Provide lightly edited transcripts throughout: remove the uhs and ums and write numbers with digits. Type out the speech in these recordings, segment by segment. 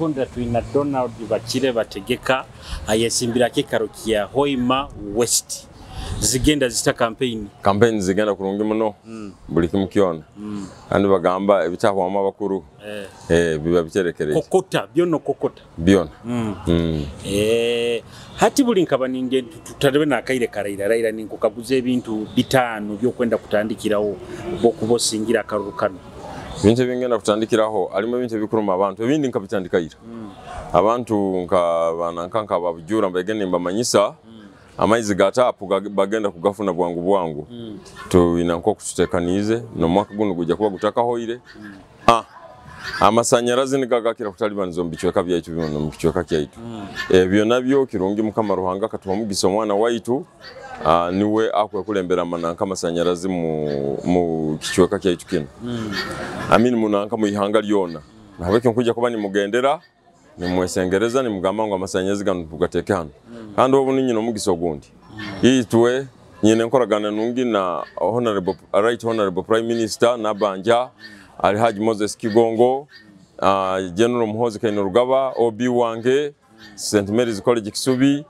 tondera tuina Donald Bakire Bategeka ayesimbira kekarokia Hoima West zigenda zita campaign zigenda kurungi muno buli kimukiona kandi bagamba ebitaho amabakuru biba biterekereye kokota byono kokota byona hati buli nkabaninge tutarebe nakaire karaira ninko kabuze ebintu bitano byokwenda kutandikiraho bokubosingira akarukano bintu bingenda kutandikiraho alimo bintu bikuruma abantu ebindi nkabitandikaira abantu nka babujura mbegene mbamanyisa amaizi gatapu bagenda kugafuna bwangu to inanko kututekanize no mwaka guno gujja kuba gutakahoire amasanyarazi nigagakira kutalibanizo mbichweka byaitu bino mbichweka kyaitu ebyo nabyo kirungi mukama ruhanga katuma mugiso mwana waitu niwe akwe kulembera mananka amasanyarazi mu kichweka kyaitu kino amini munanka mu ihanga lyona nabeke nkujja kuba ni mugendera ni mwesengereza ni mugamba ngo amasanyarazi gano tugateke hano kandi obu ninyi no mugiso gundi yitwe nyine nkoragana nungi na right honorable prime minister Nabanja Alhaji Moses Kigongo General Muhozi Kainerugaba OB wange St Mary's College Kisubi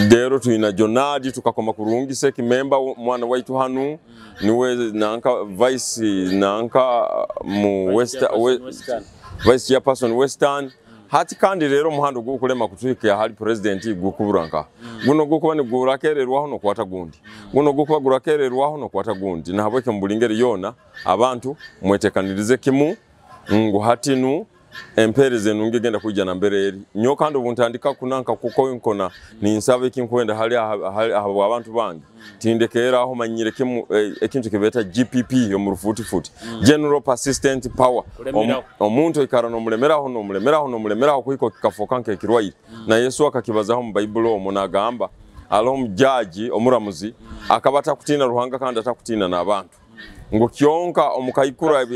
dero tuina Jonadi tukakoma kurungi seki member mwana waitu hanu niwe nanka vice nanka mu vice chairperson Western hati kandi rero muhando gukulema kutwike ya hali president gukuburanka guno gukuba ni gurakererwaho no kwata gundi guno gukuba gurakererwaho no kwata gundi na habweke mbulingeri yona abantu mwetekanirize kimu ngo hatinu empereze nungi genda kujana mbere eri nyo kandi obuntandika kunanka kuko inkona ni nsabe kinkwenda hali abo abantu bangi tindekera aho manyire kimu ekintu kibeta GPP yo mu rufuti General Persistent Power omuntu ikara no mulemeraho kuiko kikafoka nke kirwaire na Yesu akakibazaho mu Bible omuntu agamba alom jaji omuramuzi akabata kutina ruhanga kandi atakutina nabantu ngo kyonka omukayikura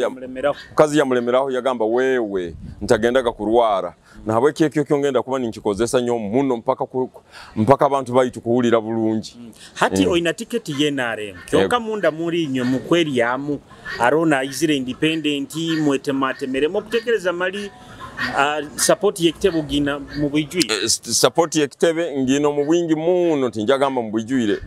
kazi ya mulemeraho yagamba wewe ntagendaga kurwara nahabwe kyo kyongenda kuba ninkikozesa nyo muno mpaka abantu bayitu kuhulira bulungi hati oina ticket yenare kyonka munda muri nyo mukweri yamu arona izire independent mwetematemere mo kutekereza mali support yekitebe gina mu bwijwire support yekitebe ngino mu bwingi muno tinjagamba mu bwijwire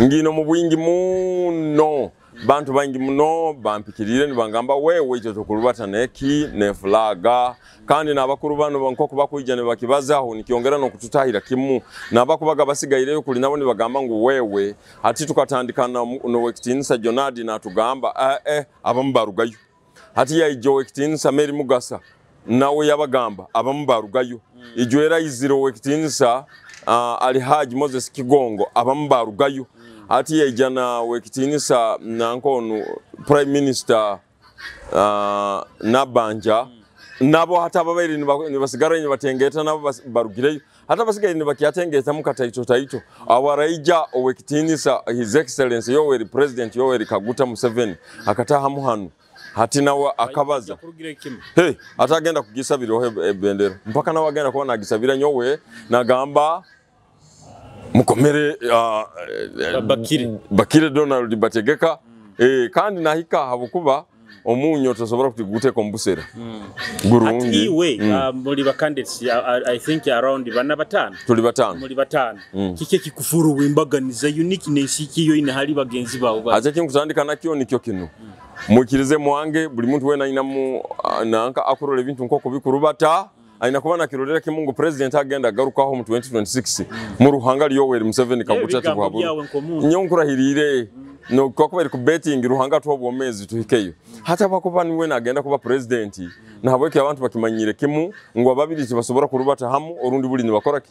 ngino mu bwingi muno bantu bangi muno bampikirire nibangamba wewe icyo tukulubata neki ne flaga kandi nabakuru bano bankoko bakujane bakibazaho nikiongera no kututahira kimu nabakubaga basigayireyo kuli nabo nibagamba ngo wewe hati tukatandikana no wekitinisa Jonadi na tugamba abambarugayo hati ya ijo wekitinisa Mary Mugasa nawe yabagamba abambarugayo ijo era iziro wekitinisa Alhaji Moses Kigongo abambarugayo ati yejana wekitinisa nankonu prime minister Nabanja nabo hata babiri nibasigarenye batengeta nabo barugireyo hata basigaye nibakiyatengeta mukataito awaraija owekitinisa his excellency Yoweri president Yoweri Kaguta Museveni akataha muhanu hati nawe akabaza atagenda kugisabira ebendera mpaka nawe agenda kubona agisabira nyowe nagamba mukomere Bakire Donald Bategeka kandi nahika habukuba omunyo tosobora kutuguteka ombusera gurungi atiwe muri ba candidates I think around bana batano tuli batano muri batano kike kikufuru wimbaganiza uniqueness ikiyo ina hali bagenzi bawo aje kinkutandika nakyo nikyo kinu mukirize mwange buli muntu wena inamu nanka akurole bintu nkoko bikurubata aina kubana kirolera kimungu president agenda garukaho mu 2026 mu ruhanga Yoweri Museveni Kaguta tubaburu nyonkurahirire no kokubera ku betting ruhanga twobomezi tuhikeyo hata bakubani we nagenda kuba president nahabweke abantu bakimanyire kimu ngo ababiri tibasobora kurubata hamu orundi buli nibakora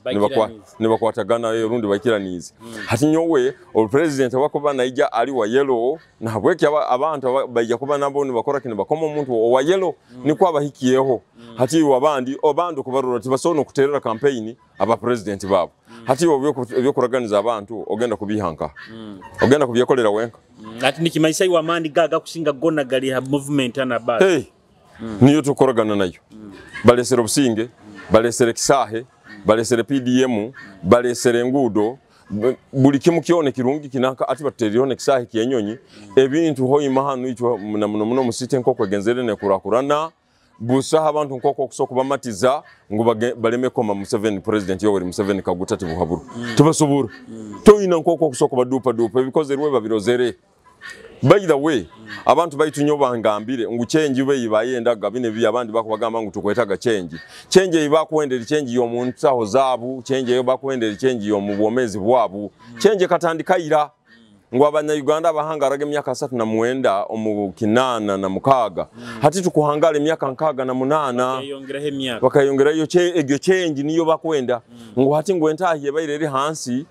nibakwatagana orundi bakiranize hati nyowe o president wakubana ija ali wa yellow nahabweke abantu bajja kuba nabo nibakora kinibakoma umuntu wa yellow niko abahikiyeho hati wabandi obandu kubarura tibasono kuterera campaign aba president babo hati obyo kuraganiza abantu ogenda kubihanka ogenda kubyekolera wenka ati nikimaisha wa mandi gaga kusinga gona gali ha movement ana bad niyo tukoragana nayo balesere obusinge balesere kisahe balesere PDM balesere ngudo buli kimu kione kirungi kinaka ati baterione kisahe kyenyonyi ebintu hoyi mahanu icho muno musite nkoko genzere ne kurakurana busa abantu nkoko okusoka bamatiza ngo baleme koma Museveni president Yoweri Museveni kaguta tibuhaburu tubasubura toyina nkoko okusoka badupa because rwe babirozere. By the way, abantu bayitunyo bangambire ngu change ube yibaye ndaga bine bya abandi bakubagamba ngu tukwetaga change. Change ibakwendera change yo muntu aho zabu, change yo bakwendera change yo mu bwomezi bwabu. Change katandika ira ngo abanya-Uganda bahangarage myaka 39 omu kinana na mukaga. Hati tukuhangale myaka 68 bakayongera yo egyo change niyo bakwenda. Ngo hati ngo entahiye bayireri hansi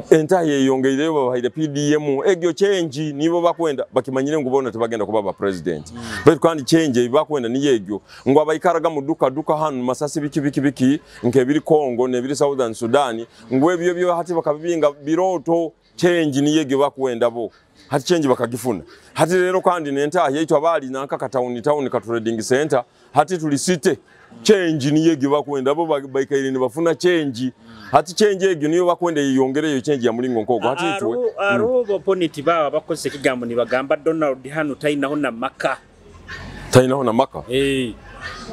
entahiye yongere babahaire PDM egyo change nibo bakwenda bakimanyire ngo bona tebagenda kuba president. But kandi change bakwenda ni yegyo ngo abayikaraga mu duka hanu masasi biki nkebiri Congo nebiri Southern Sudan ngo ebyo byo hati bakabinga biroto change ni yegyo bakwenda bo hati change bakagifuna. Hati rero kandi nentahiye itwa bali nanka town ka trading center hati tulisite change ni yegyo bakwenda bo bayikaire ni bafuna change. Hati change egyo niyo bakwende yiyongere yo change ya mulingo nkoko hati tuwe arobo opponent baba bakoze kigambo ni bagamba Donald hano tainaho na maka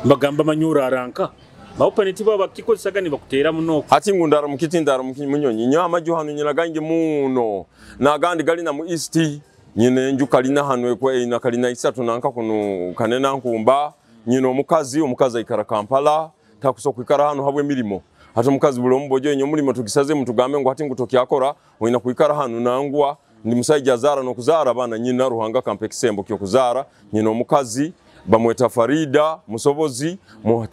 bagamba manyura aranka ba opponent baba bakikosaga ni bakutera munoko hati ngundara mukitindara munyonyi nyama jo hano nyina gange muno na gandi gali na mu east nyine njuka lina hano ekwe ina kalina isatu nanka kuno kanena nkumba nyino omukazi ikara Kampala takusoka ikara hano habwe milimo. Hata mukazi bulo mbojo enyo mulimo tugisaze mutugambe ngo hati ngutoki akora oina kuikara hanu nangwa ndi musajja zara no kuzara bana nyina ruhanga kampekisembo kyo kuzara nyino mukazi bamweta Farida musobozi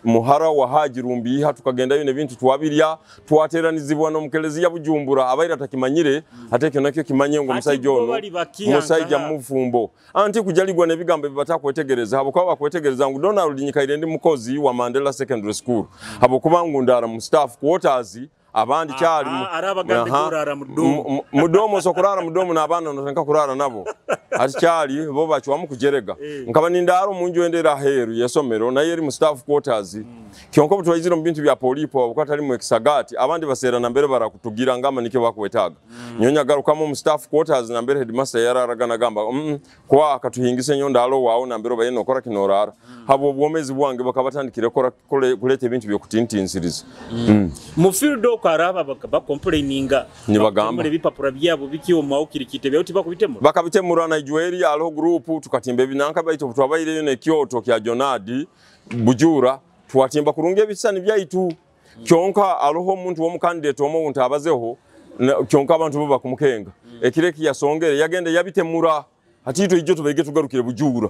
muhara wa Haji Rumbi hatukagenda yone bintu twabirya twateranizibwa no mukelezi ya Bujumbura abaira takimanyire ateke nakyo kimanye ngo musajja ono musajja mufumbo anti kujaligwa nebigambo bibatakwetegereza habo kwa bakwetegereza ngo Donald nyikaire ndi mukozi wa Mandela Secondary School habo kubangu ndara mu staff quarters abandi cyari mudomo sokurara mudomo nabana notenka kurara nabo ati cyari bo bacwa mu kujerega nkaba nindaro munju endera heru yesomero na yeri mu staff quarters kyonko butwayiziro mu bintu bya polipo bukatari mu exagati abandi basera na mbere barakutugira ngama nike bakwetaga nyonya garuka mu staff quarters na mbere headmaster yararagana gamba kwa akatuhingise nyondalo wawo na mbere bayeno kora kinorara habo bwomezi bwange bakabatandikire kora kulete ibintu byo kutintinsiriza mu field araba bakaba complaininga ni bagamba muri bipapura byabo bikiyo mawukirikite byo tibakubitemura bakabitemura na Nigeria alo group tukatimbe binanka bayito twabayire yone Kyoto kya Jonadi Bujura twatimba kurunge bisani byaitu kyonka aloho muntu wo mukandidate wo muntu abazeho kyonka abantu bo bakumukenga ekireki yasongere yagende yabitemura hatito ijjo tubege tugarukire Bujura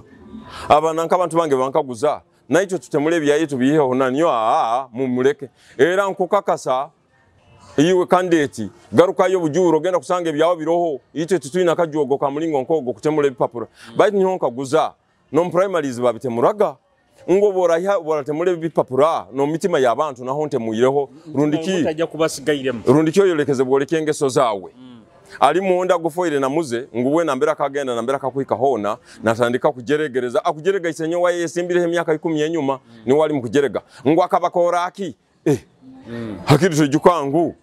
abananka abantu bange bankaguza naito tutemule byayitu biheho nanyo mumuleke era nkukakasa iwe kandidate garuka yo Bujura genda kusange byawo biroho icyo tutwina kajogo ka mulingo nkogo kutemule bipapura bait nyonka guza no primaries babitemuraga ngo boratemule bipapura no mitima y'abantu naho nte muyireho rundiki yolekeze bworekenge so zawe ali muonda gufoire na muze nguwe nambera kagenda nambera kakwika hona natandika kujeregereza akujerega isenyo wa yesimbire emyaka 10 yenyuma ni wali mukujerega ngo akabakora aki hakiri tujukangu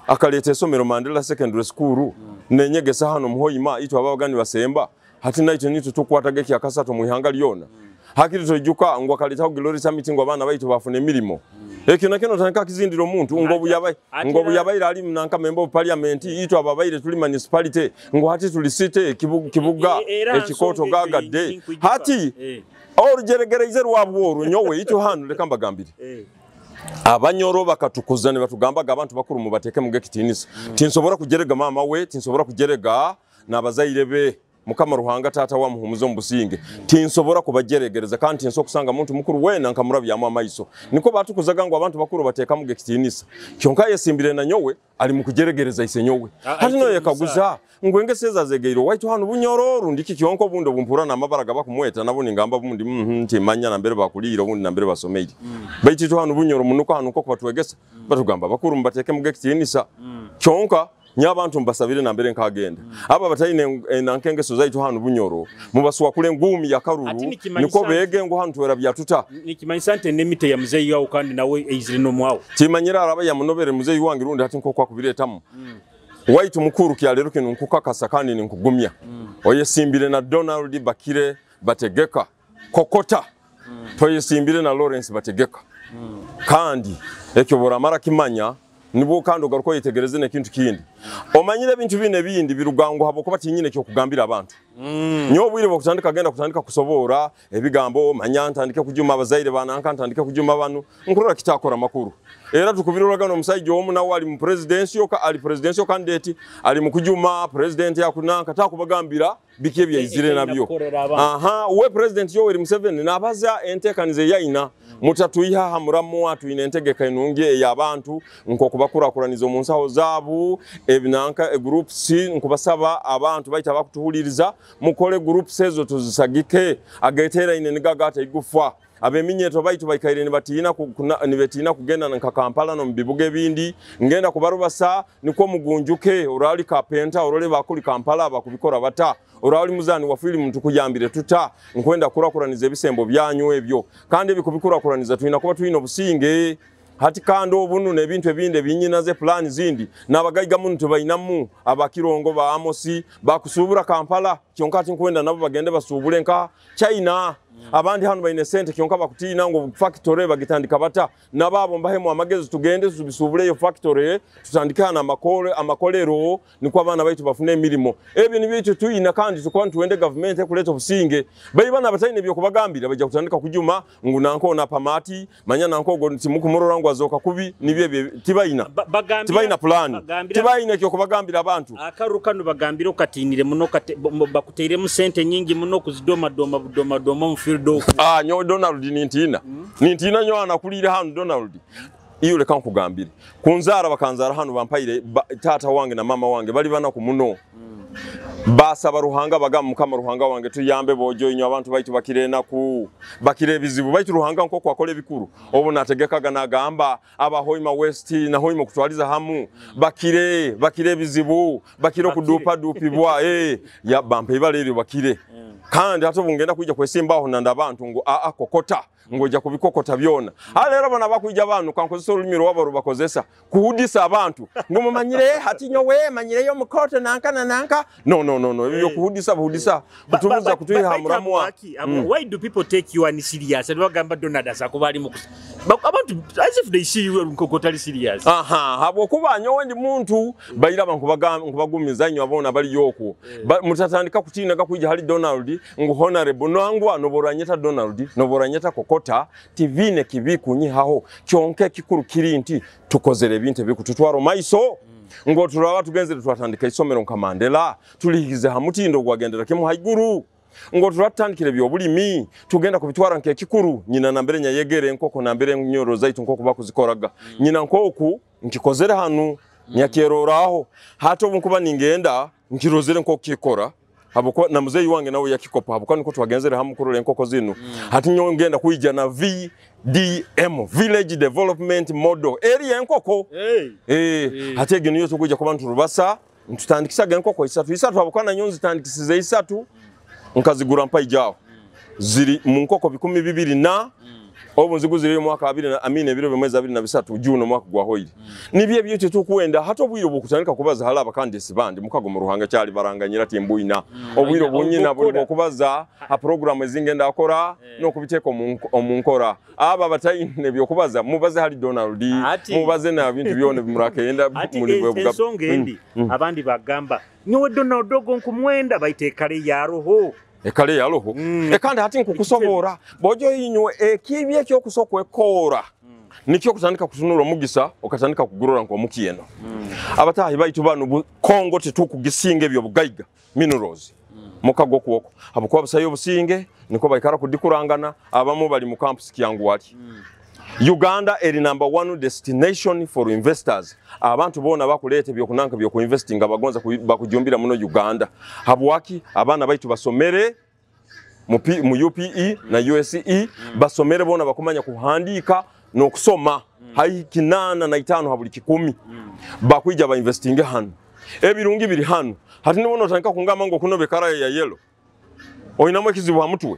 akalete somero Mandela Secondary School nenyegesa hano muhoyima ito abagani basemba hati naito nitu tukwataga kyakasato muhanga lyona hakiri tujuka ngo akaleta Glory Summit ngo abana baito bafune milimo ekino kino tanka kizindiro muntu ngo buyabaire ali mnanka member of parliament ito ababaire tuli municipality ngo hati tulisite kibuga ekikoto gagadde hati orujeregereze rwabworu nyowe ito hano lekamba gambiri abanyoro bakatukuzane batugambaga abantu bakuru mu bateke mu gekitinisa tinsobora kugerega mama we tinsobora kugerega nabazaire be mukama ruhanga tata wa muhumuzo mbusinge tinsobora kubageregereza kandi tinso kusanga muntu mukuru wena nkamurabya amaiso niko batukuzaga ngo abantu bakuru bateka mu gekitinisa kyonka yesimbire na nyowe ali mu kugeregereza isenyowe hati no yakaguza ngwenge seza zegeiro waitu hano bunyoro rundiki kyonko bundo bumpura na mabaraga bakumweta nabo ningamba bundi ntimanya na mbere bakulira bundi na mbere basomeje baiti hano bunyoro munuko hano ko batwegesa batugamba bakuru mbateke mu gekitinisa kyonka nyabantu mbasabire na mbere nkagenda aba batayine nankenge sozaitu hano bunyoro mubaswa kule ngumi ya karuru niko bege ngo hano twera byatuta nikimanyisante nemite ya muzeyi yawo kandi nawe eizire no mwawo timanyira araba ya munobere muzeyi wangi rundi hati nko kwa kubiretamu waitu mukuru kya lero kinu nkukakasa kandi ninkugumya oyesimbire na Donald Bakire bategeka kokota toyisimbire na Lawrence Bategeka kandi ekyo boramara kimanya nibo kandi ogaruko yitegereze ne kintu kindi omanyire bintu bine bindi birugango habo kuba tinyine cyo kugambira abantu nyo bwire bokutandika genda kutandika kusobora ebigambo manya ntandike kujuma abazaire bananka ntandike kujuma abantu nkurura kitakora makuru era tukubiruraga no musajja omu nawo ali mu presidential candidate ali mu kujuma president yakunanka takubagambira bike byayizire nabyo we president Yoweri Museveni nabaza entekanize yaina mutatuiha hamuramu watu inentegeka inungie y'abantu nko kubakurakuranizo mu nsaho zabu ebinanka group C nkubasaba abantu bayita bakutuhuliriza mukole group sezo tuzisagike agetera inenigagata igufa abeminyeto baitu baikaire nibetina kugenda nka Kampala no mbibuge bindi ngenda kubarubasa niko mugunjuke urali kapenta urole bakuli Kampala bakubikora bata urali muzani wa film tukujambire tuta nkwenda kurakuraniza bisembo byanyu ebyo kandi bikubikurakuraniza tuina kuba tuino businge hati kando obunu nebintu ebinde binyinaze plan zindi nabagayiga muntu bayinamu abakirongo ba Amosi bakusubura Kampala kyonkati nkwenda nabo bagende basubule nka China abandi hano bayine sente kyonka bakutina ngo factory bagitandika bata nababo mbahemu amagezi tugende subisubule yo factory tutandikana amakolero niko abana baitu bafune emirimo ebyo nibitu tuina kandi tukwa tuende government ekuleta obusinge bayi bana batayine byo kubagambira bajja kutandika kujuma ngunanko na pamati manya nanko ngo timukumurora ngo azoka kubi nibye tibayina plan tibayina kyo kubagambira abantu akarukano bagambira okatinire muno bakuteire mu sente nyingi muno kuzidoma doma nyo Donald nintina nyo anakulira hano Donald iyo leka nkugambire kunzara bakanzara hano bampaire tata wange na mama wange bali bana ku muno basa baruhanga bagamu kama ruhanga wange tuyambe bojo inyo abantu baitu bakirena ku bakire bizibu baitu ruhanga nko kwakole bikuru obo nategekaga nagamba abahoima West na hoima kutwaliza hamu bakire bizibu bakiro kudupa dupibwa ya bampe balero bakire kandi hato bungenda kujja kwesimba aho nanda abantu ngo kokota ngoja kubikokota byona alero bana bakujja abantu kankozesa olumiro wabo bakozesa kuhudisa abantu ngo mumanyire hati nyo we manyire yo mukote nanka no ibyo kuhudisa kutubuza kutuyiha muramu why do people take you ani serious and bagamba Donald asakubali mu abantu as if they see you nkokota serious habo kuba nyo wendi muntu bayira bagumiza nyo abona bali yoko mutatandika kutina gakujja hali Donald ngo honorable nangwa noboranyeta Donald noboranyeta kokota tivine kibikunyi haho kyonke kikuru kirinti tukozere ebintu bikututwaro maiso ngo turaba tugenze twatandika isomero nka Mandela tulihize hamutindo gwagendera kimu haiguru ngo turatandikire byobulimi tugenda kubitwara nke kikuru nyina nambere nyayegere nkoko nambere nyoro zaitu nkoko bakuzikoraga nyina nkoku nkikozere hanu nyakeroraho hato bunkuba ningenda nkirozere nkoko kikora haboko na muzeyi wange nawe yakikopa haboko niko twagenzere hamukurure nkoko zinu hati nyongenda kuija na VDM Village Development Model area nkoko hati egino yo tukuja kubantu rubasa tutandikisa nkoko isatu haboko na nyonzi tandikisize isatu nkazigura mpa ijao ziri mu nkoko 12 na obunzigu ziri mwaka 2 biro bemwezi 23 June mwaka gwa hoiri nibye byete tukuenda hato bwiro bukutandika kubaza halaba kandi sibandi mukago mu ruhanga cyali baranganyira timbuina obwiro bunyina bwo kubaza ha program ezingenda akora no kubiteko mu nkora aba batayine byo kubaza mubaze hali Donald mubaze na bintu byone bimurakenda muri bwe bwa songendi abandi bagamba nyowe Donald dogo nkumwenda baitekale yaroho ekale yaloho ekande hati nkukusobora bojo yinywe ekibye kyo kusokwe kora nikyo kutandika kutunura mugisa okatandika kugurura nko mukiyeno abatahi baitu banu Kongo tetukugisinge byo bugayiga minerals mukago kuoko abuko abasayo businge niko bayikara kudikurangana abamu bali mu campus kyangu wati Uganda eri number 1 destination for investors abantu bona bakulete byo kunanka byo kuinvesting abagonza bakujumbira muno Uganda habwaki abana baitu basomere mu UPE na USE basomere bona bakumanya kuhandika no kusoma hayi kinana na 5 habuli 10 bakwija ba investing hano ebirungi biri hano hati nibono tanka kungama ngo kuno bekara ya yellow oyinamwe kizibu hamutwe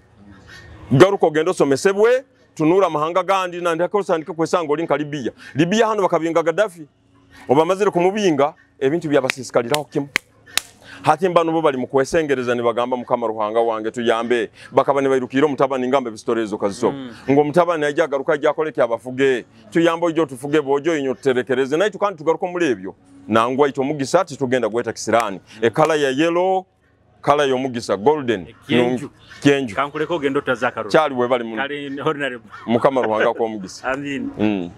garuko gendo somesebwe tunura mahanga gandi na ndako sandika kwesango linka Libya hano bakabinga Gaddafi obamazire kumubinga ebintu byabasisikaliraho kimu hati mbano bo bali mu kwesengereza ne bagamba mukama Ruhanga wange tuyambe bakaba ne bairukira mutabani ngambe bistorezo kaziso ngo mutabani ajja garuka ajja koleke abafuge tuyambo ijjo tufuge bojo inyo tuterekereze nayo tukandi tugaruko mulebyo nangwa ito mugisa ati tugenda gweta kisirani kala ya yellow kala yo mugisa golden kienju kankuleko gendo tazakaro chali we bali kale honorable mukama Ruhanga ko mugisa amin